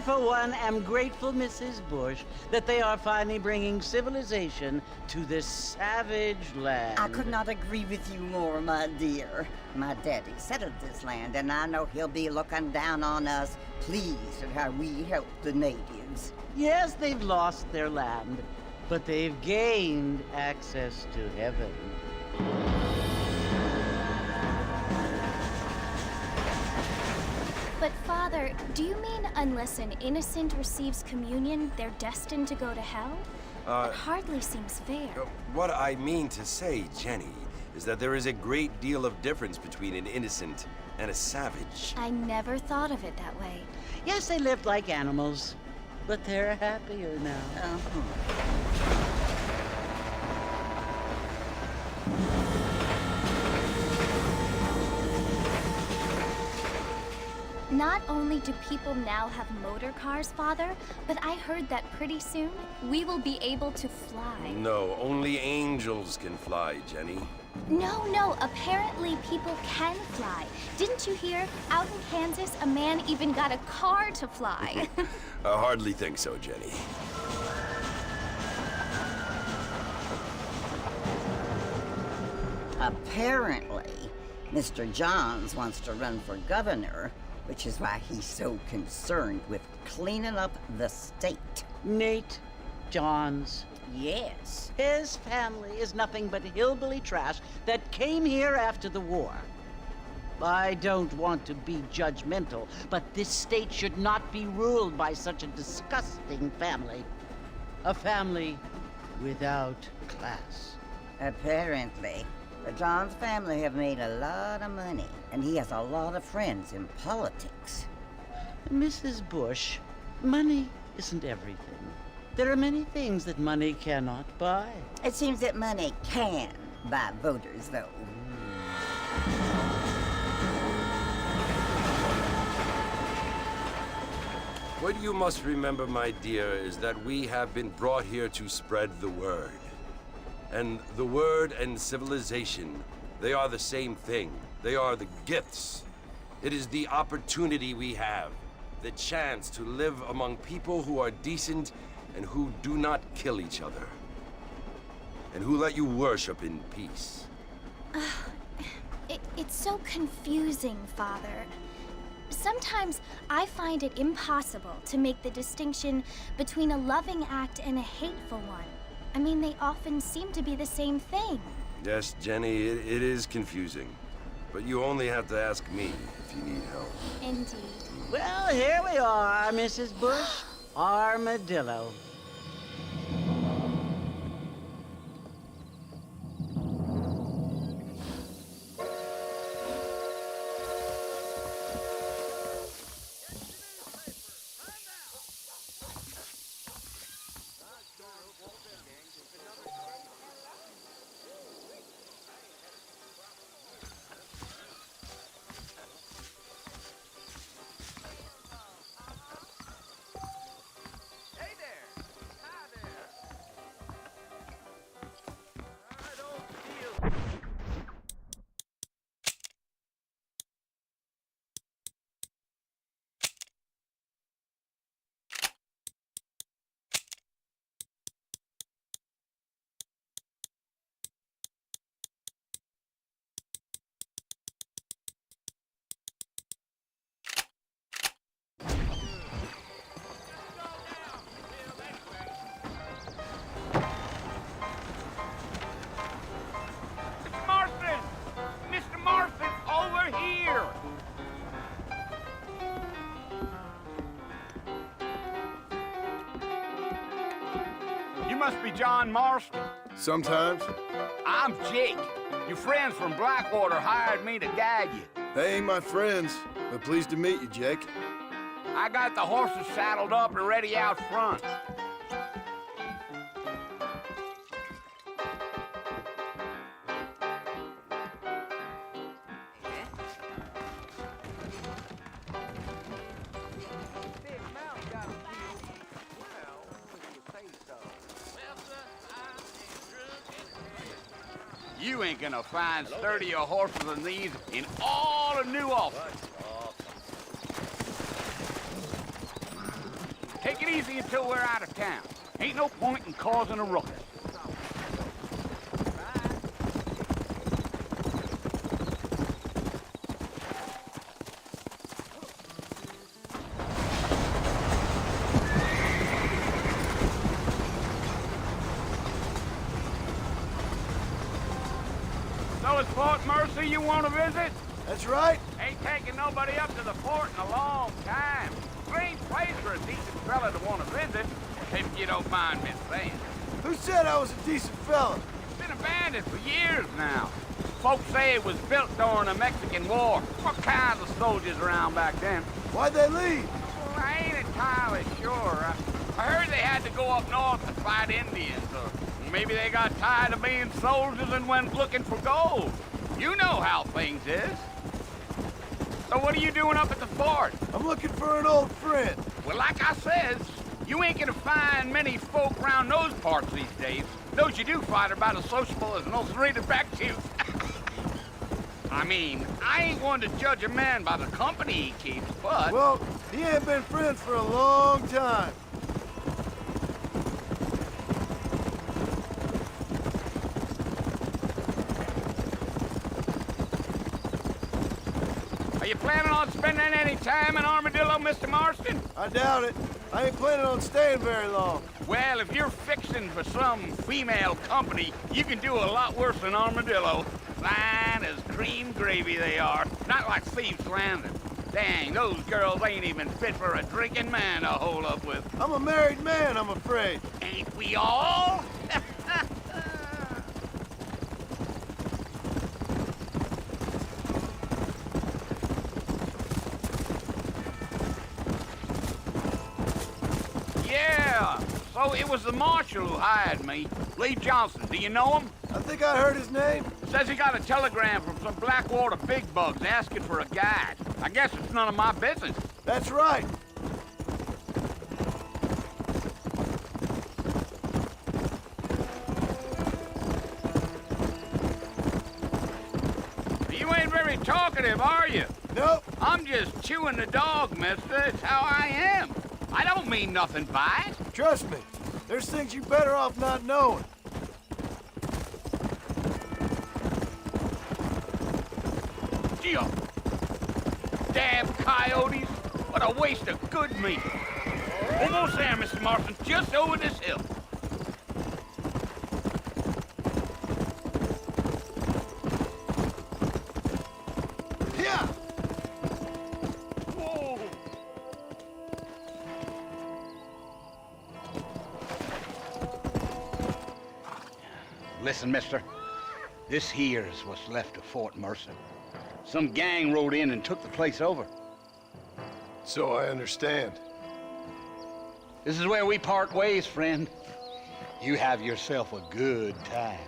For one, am grateful, Mrs. Bush, that they are finally bringing civilization to this savage land. I could not agree with you more, my dear. My daddy settled this land, and I know he'll be looking down on us, pleased at how we help the natives. Yes, they've lost their land, but they've gained access to heaven. But Father, do you mean unless an innocent receives communion, they're destined to go to hell? That hardly seems fair. What I mean to say, Jenny, is that there is a great deal of difference between an innocent and a savage. I never thought of it that way. Yes, they lived like animals, but they're happier now. Not only do people now have motor cars, Father, but I heard that pretty soon we will be able to fly. No, only angels can fly, Jenny. No, apparently people can fly. Didn't you hear? Out in Kansas, a man even got a car to fly. I hardly think so, Jenny. Apparently, Mr. Johns wants to run for governor, which is why he's so concerned with cleaning up the state. Nate Johns. Yes. His family is nothing but hillbilly trash that came here after the war. I don't want to be judgmental, but this state should not be ruled by such a disgusting family. A family without class. Apparently. The Johns family have made a lot of money, and he has a lot of friends in politics. Mrs. Bush, money isn't everything. There are many things that money cannot buy. It seems that money can buy voters, though. What you must remember, my dear, is that we have been brought here to spread the word. And the word and civilization, they are the same thing. They are the gifts. It is the opportunity we have, the chance to live among people who are decent and who do not kill each other. And who let you worship in peace. It's so confusing, Father. Sometimes I find it impossible to make the distinction between a loving act and a hateful one. I mean, they often seem to be the same thing. Yes, Jenny, it is confusing. But you only have to ask me if you need help. Indeed. Well, here we are, Mrs. Bush. Armadillo. Must be John Marston. Sometimes. I'm Jake. Your friends from Blackwater hired me to guide you. They ain't my friends, but pleased to meet you, Jake. I got the horses saddled up and ready out front. You ain't gonna find sturdier horses than these in all of New Albany. Take it easy until we're out of town. Ain't no point in causing a ruckus. So it's Fort Mercy you want to visit? That's right. Ain't taking nobody up to the fort in a long time. Strange place for a decent fella to want to visit, if you don't mind me saying. Who said I was a decent fella? It's been abandoned for years now. Folks say it was built during the Mexican War. What kinds of soldiers around back then? Why'd they leave? Well, I ain't entirely sure. I heard they had to go up north to fight Indians, or maybe they got tired of being soldiers and went looking for gold. You know how things is. So what are you doing up at the fort? I'm looking for an old friend. Well, like I says, you ain't gonna find many folk around those parts these days. Those you do find are about as sociable as no three defectives. I mean, I ain't going to judge a man by the company he keeps, but... Well, he ain't been friends for a long time. Are you planning on spending any time in Armadillo, Mr. Marston? I doubt it. I ain't planning on staying very long. Well, if you're fixing for some female company, you can do a lot worse than Armadillo. Fine as cream gravy they are, not like Thieves' Landing. Dang, those girls ain't even fit for a drinking man to hole up with. I'm a married man, I'm afraid. Ain't we all? Yeah, so it was the marshal who hired me. Lee Johnson, do you know him? I think I heard his name. Says he got a telegram from some Blackwater big bugs asking for a guide. I guess it's none of my business. That's right. very talkative, are you? Nope. I'm just chewing the dog, mister. It's how I am. I don't mean nothing by it. Trust me. There's things you better off not knowing. Gee, damn coyotes. What a waste of good meat. Almost there, Mr. Marston. Just over this hill. Yeah. Whoa. Listen, mister. This here is what's left of Fort Mercer. Some gang rode in and took the place over. So I understand. This is where we part ways, friend. You have yourself a good time.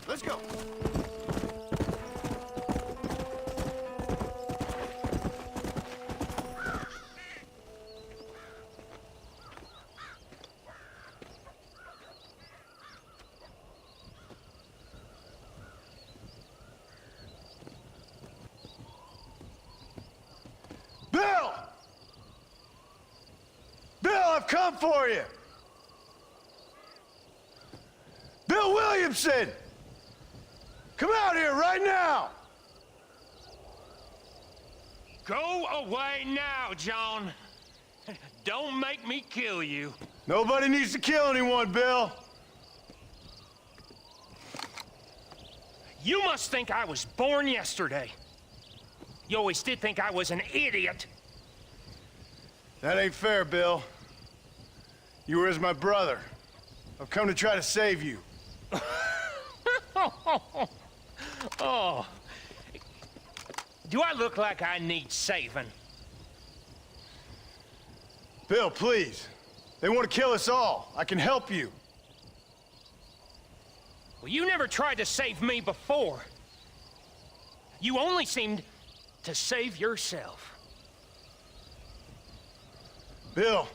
Let's go. Bill! Bill, I've come for you! Bill Williamson! Come out here right now! Go away now, John. Don't make me kill you. Nobody needs to kill anyone, Bill. You must think I was born yesterday. You always did think I was an idiot. That ain't fair, Bill. You were as my brother. I've come to try to save you. Oh. Do I look like I need saving? Bill, please. They want to kill us all. I can help you. Well, you never tried to save me before. You only seemed to save yourself. Bill,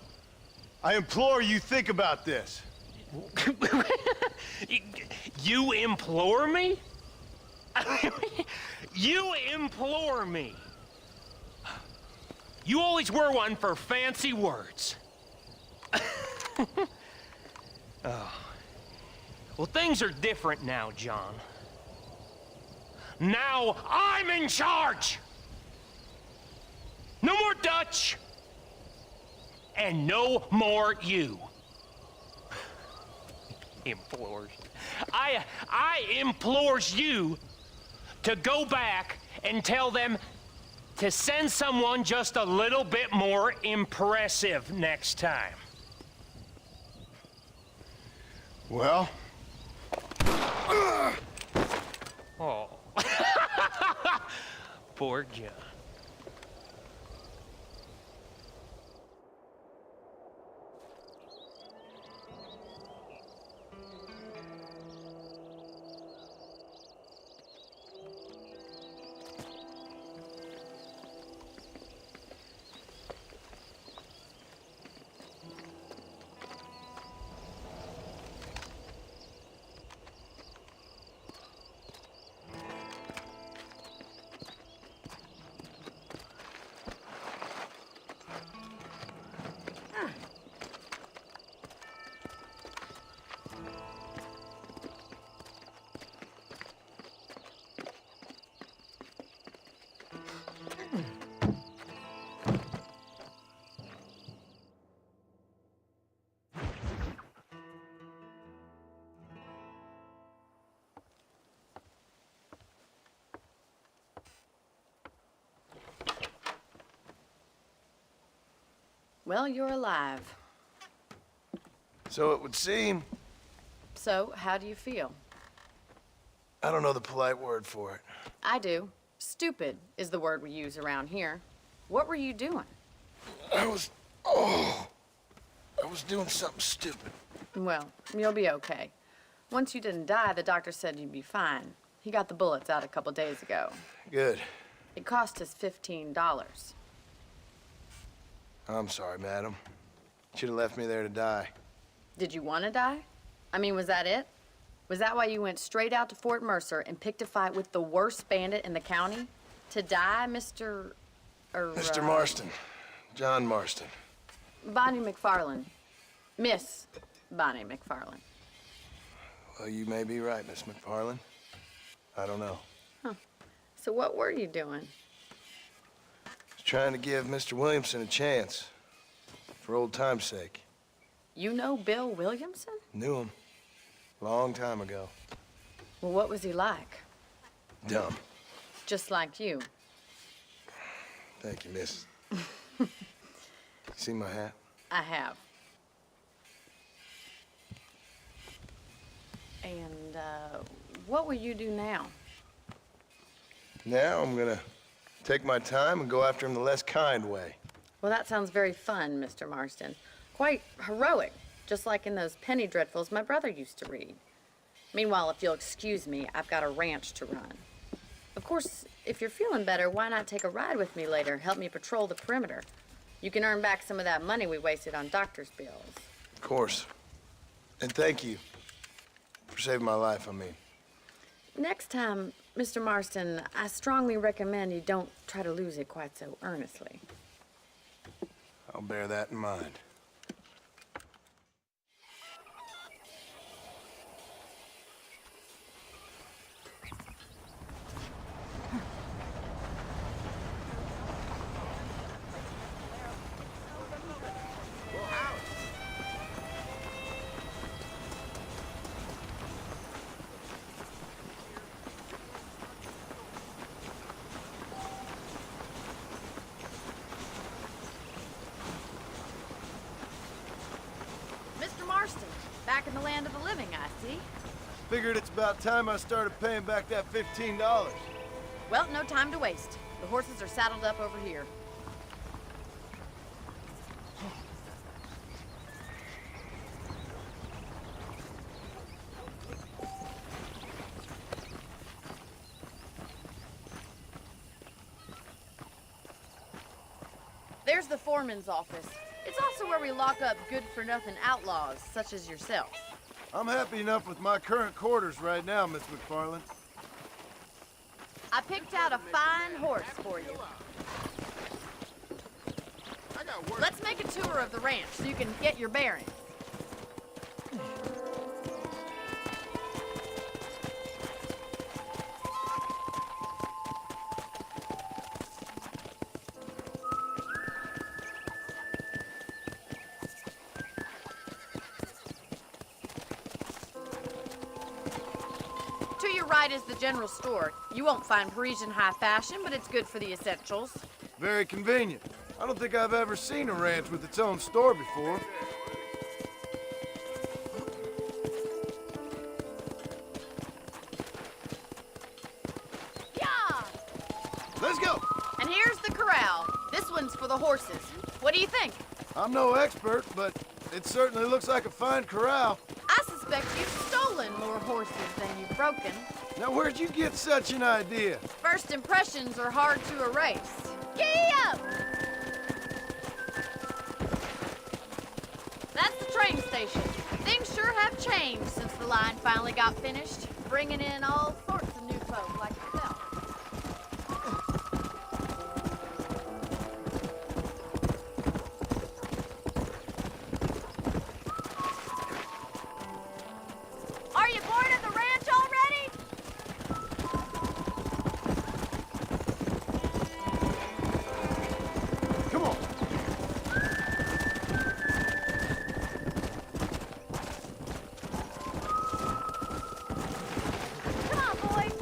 I implore you think about this. You implore me? You implore me. You always were one for fancy words. Oh. Well, things are different now, John. Now I'm in charge! No more Dutch! And no more you. Implores. I implores you to go back and tell them to send someone just a little bit more impressive next time. Well? Oh. Poor John. Well, you're alive. So it would seem. So, how do you feel? I don't know the polite word for it. I do. Stupid is the word we use around here. What were you doing? I was... Oh! I was doing something stupid. Well, you'll be okay. Once you didn't die, the doctor said you'd be fine. He got the bullets out a couple days ago. Good. It cost us $15. I'm sorry, madam. Should have left me there to die. Did you want to die? I mean, was that it? Was that why you went straight out to Fort Mercer and picked a fight with the worst bandit in the county? To die, Mr. Mr. Marston. John Marston. Bonnie McFarlane. Miss Bonnie McFarlane. Well, you may be right, Miss McFarlane. I don't know. So what were you doing? Was trying to give Mr. Williamson a chance. For old time's sake. You know Bill Williamson? Knew him. Long time ago. Well, what was he like? Dumb. Just like you. Thank you, miss. You see my hat? I have. And, what will you do now? Now I'm gonna take my time and go after him the less kind way. Well, that sounds very fun, Mr. Marston. Quite heroic, just like in those penny dreadfuls my brother used to read. Meanwhile, if you'll excuse me, I've got a ranch to run. Of course, if you're feeling better, why not take a ride with me later? Help me patrol the perimeter. You can earn back some of that money we wasted on doctor's bills. Of course. And thank you for saving my life, I mean. Next time, Mr. Marston, I strongly recommend you don't try to lose it quite so earnestly. I'll bear that in mind. Mr. Marston, back in the land of the living, I see. Figured it's about time I started paying back that $15. Well, no time to waste. The horses are saddled up over here. There's the foreman's office. It's also where we lock up good-for-nothing outlaws, such as yourself. I'm happy enough with my current quarters right now, Miss McFarlane. I picked out a fine horse for you. Let's make a tour of the ranch so you can get your bearings. To your right is the general store. You won't find Parisian high fashion, but it's good for the essentials. Very convenient. I don't think I've ever seen a ranch with its own store before. Yeah! Let's go! And here's the corral. This one's for the horses. What do you think? I'm no expert, but it certainly looks like a fine corral. I suspect you've stolen more horses than you've broken. Now, where'd you get such an idea? First impressions are hard to erase. Giddy up! That's the train station. Things sure have changed since the line finally got finished, bringing in all sorts of new folk like yourself. Are you bored of the ranch already? Come on. Come on, boys.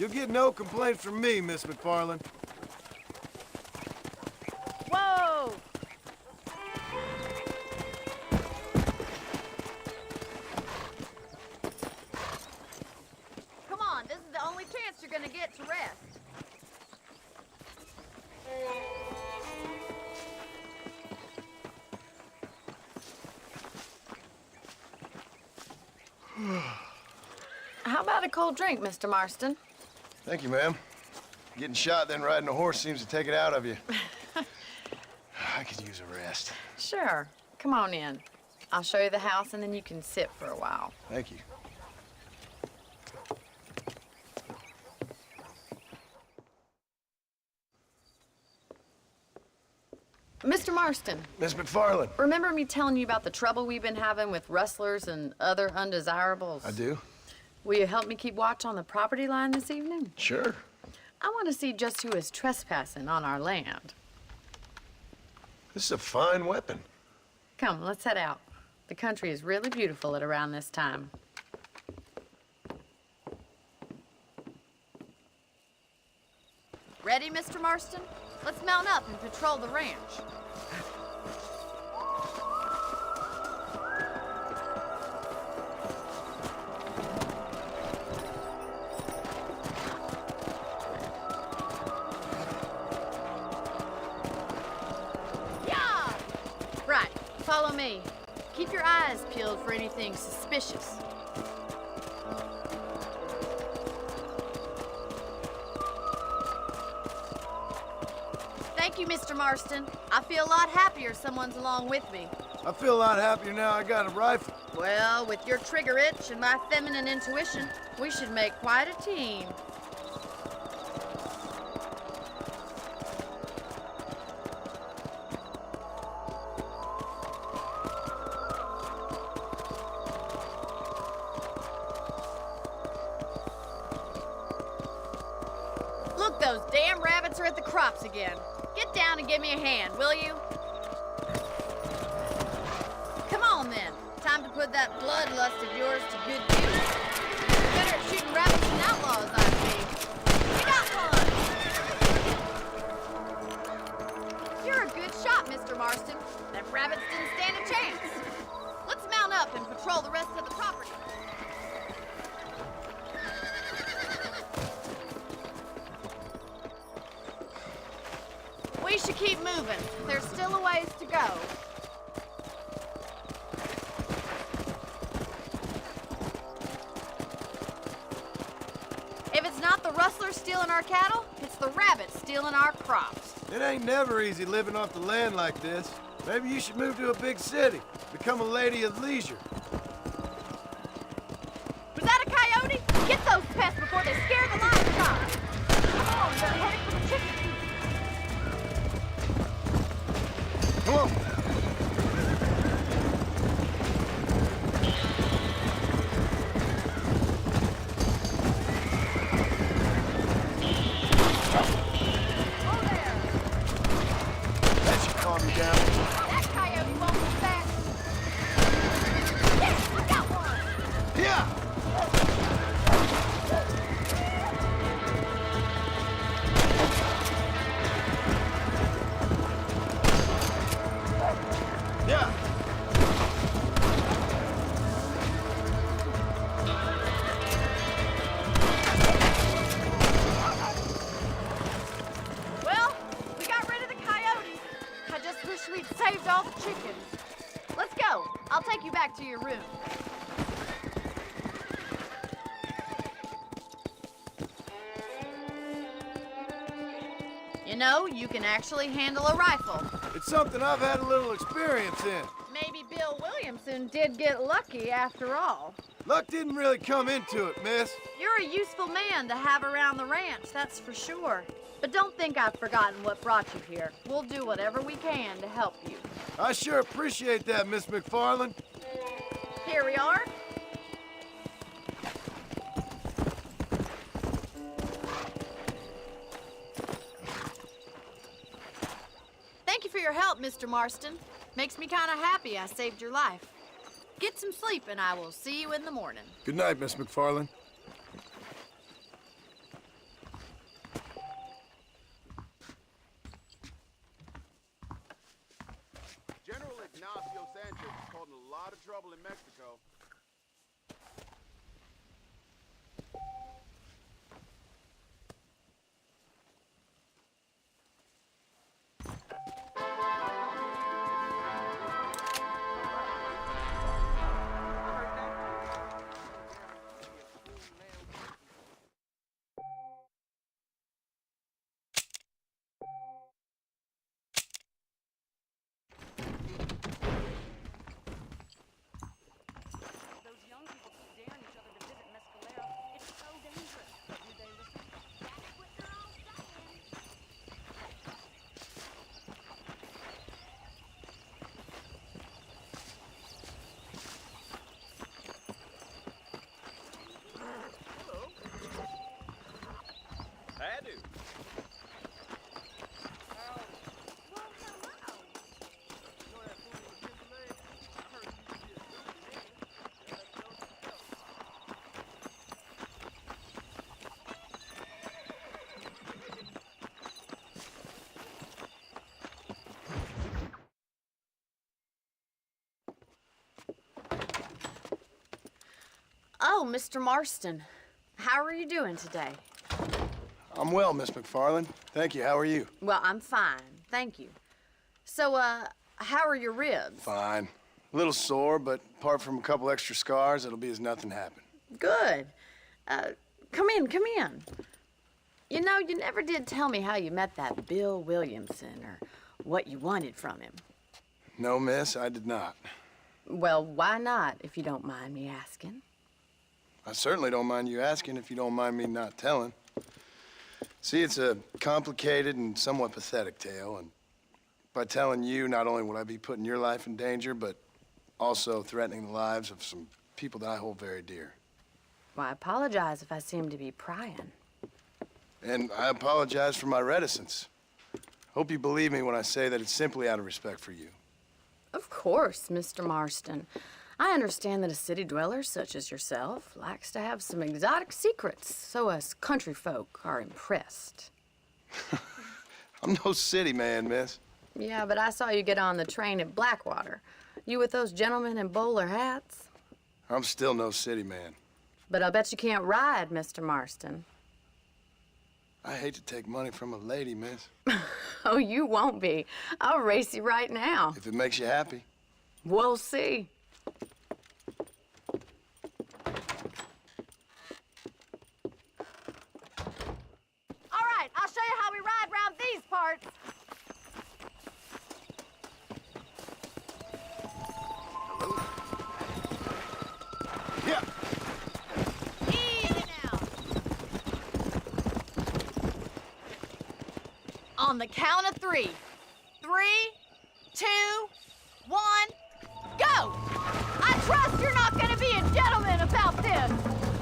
You'll get no complaints from me, Miss McFarland. Whoa! Come on, this is the only chance you're gonna get to rest. How about a cold drink, Mr. Marston? Thank you, ma'am. Getting shot, then riding a horse seems to take it out of you. I could use a rest. Sure. Come on in. I'll show you the house, and then you can sit for a while. Thank you. Mr. Marston, Miss McFarland. remember me telling you about the trouble we've been having with rustlers and other undesirables? I do? Will you help me keep watch on the property line this evening? Sure. I want to see just who is trespassing on our land. This is a fine weapon. Come, let's head out. The country is really beautiful at around this time. Ready, Mr. Marston? Let's mount up and patrol the ranch. Yeah! Right, follow me. Keep your eyes peeled for anything suspicious. Thank you, Mr. Marston. I feel a lot happier someone's along with me. I feel a lot happier now I got a rifle. Well, with your trigger itch and my feminine intuition, we should make quite a team. Look, those damn rabbits are at the crops again. Get down and give me a hand, will you? Come on, then. Time to put that bloodlust of yours to good use. Better at shooting rabbits and outlaws, I see. We got one! You're a good shot, Mr. Marston. Them rabbits didn't stand a chance. Let's mount up and patrol the rest of the property. We should keep moving. There's still a ways to go. If it's not the rustlers stealing our cattle, it's the rabbits stealing our crops. It ain't never easy living off the land like this. Maybe you should move to a big city. Become a lady of leisure. Was that a coyote? Get those pests before they scare the livestock. Come on, they're heading for the chicken. Come on. Oh, there. That should calm you down. That coyote won't be back. Yes, I got one. Yeah! Yeah! Well, we got rid of the coyotes. I just wish we'd saved all the chickens. Let's go. I'll take you back to your room. You know, you can actually handle a rifle. It's something I've had a little experience in. Maybe Bill Williamson did get lucky after all. Luck didn't really come into it, miss. You're a useful man to have around the ranch, that's for sure. But don't think I've forgotten what brought you here. We'll do whatever we can to help you. I sure appreciate that, Miss McFarland. Here we are. Thank you for your help, Mr. Marston. Makes me kind of happy I saved your life. Get some sleep and I will see you in the morning. Good night, Miss McFarland. lot of trouble in Mexico. Oh, Mr. Marston. How are you doing today? I'm well, Miss McFarland. Thank you. How are you? Well, I'm fine. Thank you. So, how are your ribs? Fine. A little sore, but apart from a couple extra scars, it'll be as nothing happened. Good. Come in, come in. You know, you never did tell me how you met that Bill Williamson or what you wanted from him. No, miss, I did not. Well, why not, if you don't mind me asking? I certainly don't mind you asking if you don't mind me not telling. See, it's a complicated and somewhat pathetic tale, and by telling you, not only would I be putting your life in danger, but also threatening the lives of some people that I hold very dear. Well, I apologize if I seem to be prying. And I apologize for my reticence. Hope you believe me when I say that it's simply out of respect for you. Of course, Mr. Marston. I understand that a city dweller such as yourself likes to have some exotic secrets, so us country folk are impressed. I'm no city man, miss. Yeah, but I saw you get on the train at Blackwater. You with those gentlemen in bowler hats? I'm still no city man. But I'll bet you can't ride, Mr. Marston. I hate to take money from a lady, miss. Oh, you won't be. I'll race you right now. If it makes you happy. We'll see. All right, I'll show you how we ride round these parts. Yeah. Easy now. On the count of 3. 3, 2, 1, go! I trust you're not gonna be a gentleman about this.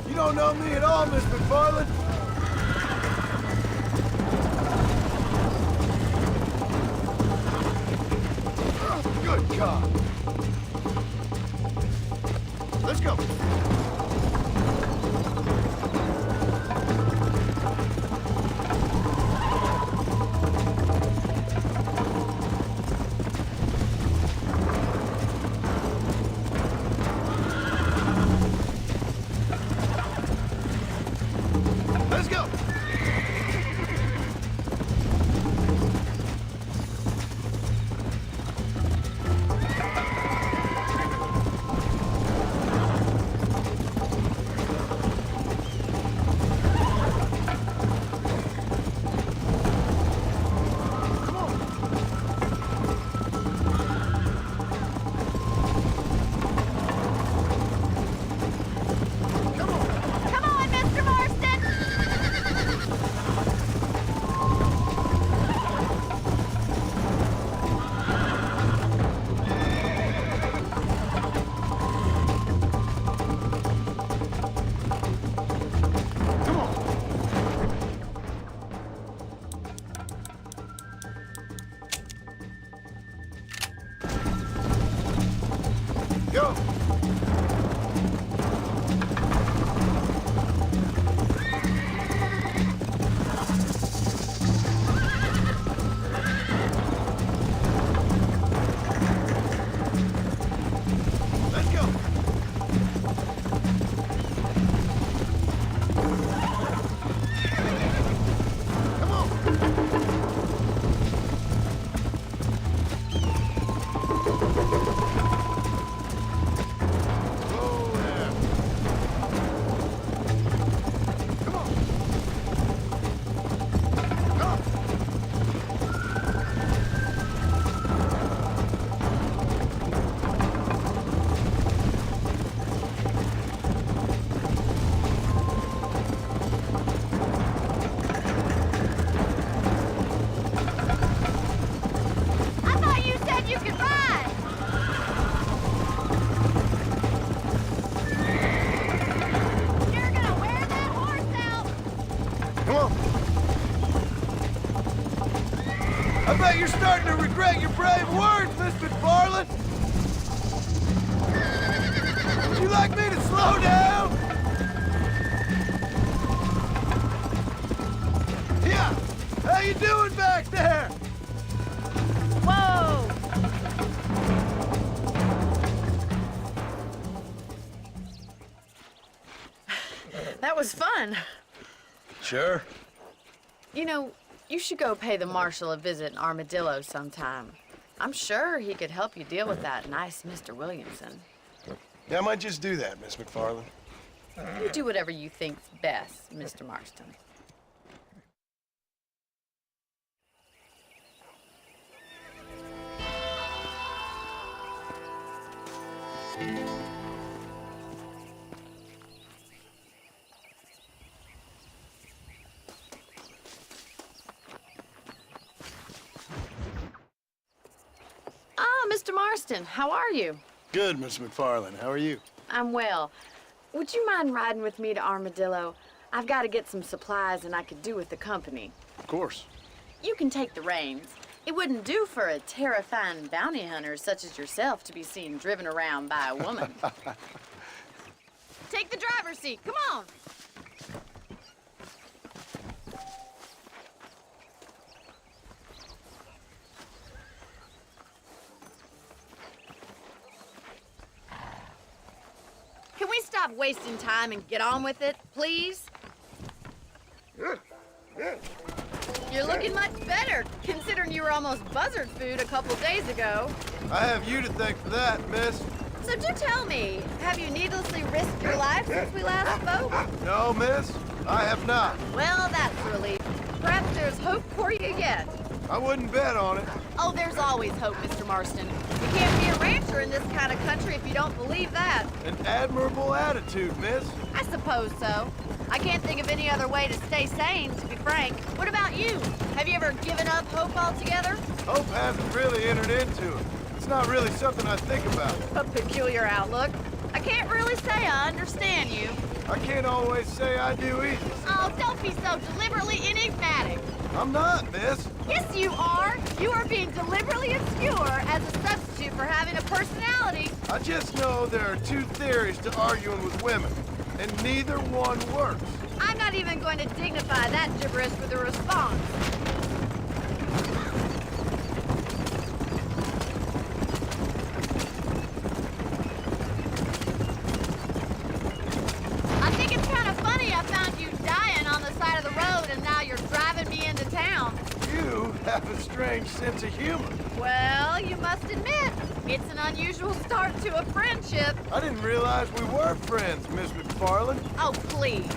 You don't know me at all, Miss McFarland. Good God. Let's go. Let's go. Come on, Mr. Marston! Go. Let's you're starting to regret your brave words, Miss McFarland. Would you like me to slow down? Yeah. How you doing back there? Whoa! That was fun. Sure. You know, you should go pay the marshal a visit in Armadillo sometime. I'm sure he could help you deal with that nice Mr. Williamson. Yeah, I might just do that, Miss McFarland. You do whatever you think's best, Mr. Marston. Ah, Mr. Marston, how are you? Good, Miss McFarland. How are you? I'm well. Would you mind riding with me to Armadillo? I've got to get some supplies and I could do with the company. Of course. You can take the reins. It wouldn't do for a terrifying bounty hunter such as yourself to be seen driven around by a woman. Take the driver's seat. Come on. Can we stop wasting time and get on with it, please? You're looking much better, considering you were almost buzzard food a couple days ago. I have you to thank for that, miss. So do tell me, have you needlessly risked your life since we last spoke? No, miss, I have not. Well, that's a relief. Perhaps there's hope for you yet. I wouldn't bet on it. Oh, there's always hope, Mr. Marston. You can't be a rancher in this kind of country if you don't believe that. An admirable attitude, miss. I suppose so. I can't think of any other way to stay sane, to be frank. What about you? Have you ever given up hope altogether? Hope hasn't really entered into it. It's not really something I think about. A peculiar outlook. I can't really say I understand you. I can't always say I do either. Oh, don't be so deliberately enigmatic. I'm not, miss. Yes, you are. You are being deliberately obscure as a substitute for having a personality. I just know there are two theories to arguing with women, and neither one works. I'm not even going to dignify that gibberish with a response. I think it's kind of funny I found you dying on the side of the road and now you're driving me into town. You have a strange sense of humor. Well, you must admit, it's an unusual start to a friendship. I didn't realize we were friends, Miss McFarland. Oh, please.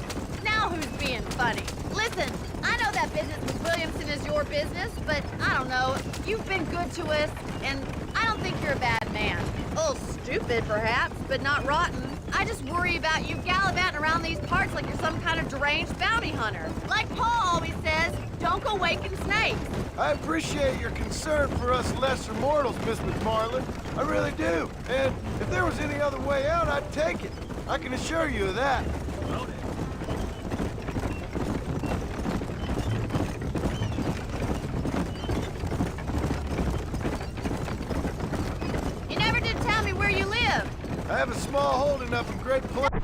Now who's being funny? Listen, I know that business with Williamson is your business, but I don't know. You've been good to us, and I don't think you're a bad man. A little stupid, perhaps, but not rotten. I just worry about you gallivanting around these parts like you're some kind of deranged bounty hunter. Like Paul always says, don't go waking snakes. I appreciate your concern for us lesser mortals, Miss McFarland. I really do. And if there was any other way out, I'd take it. I can assure you of that. You never did tell me where you live. I have a small holding up in Great Plains.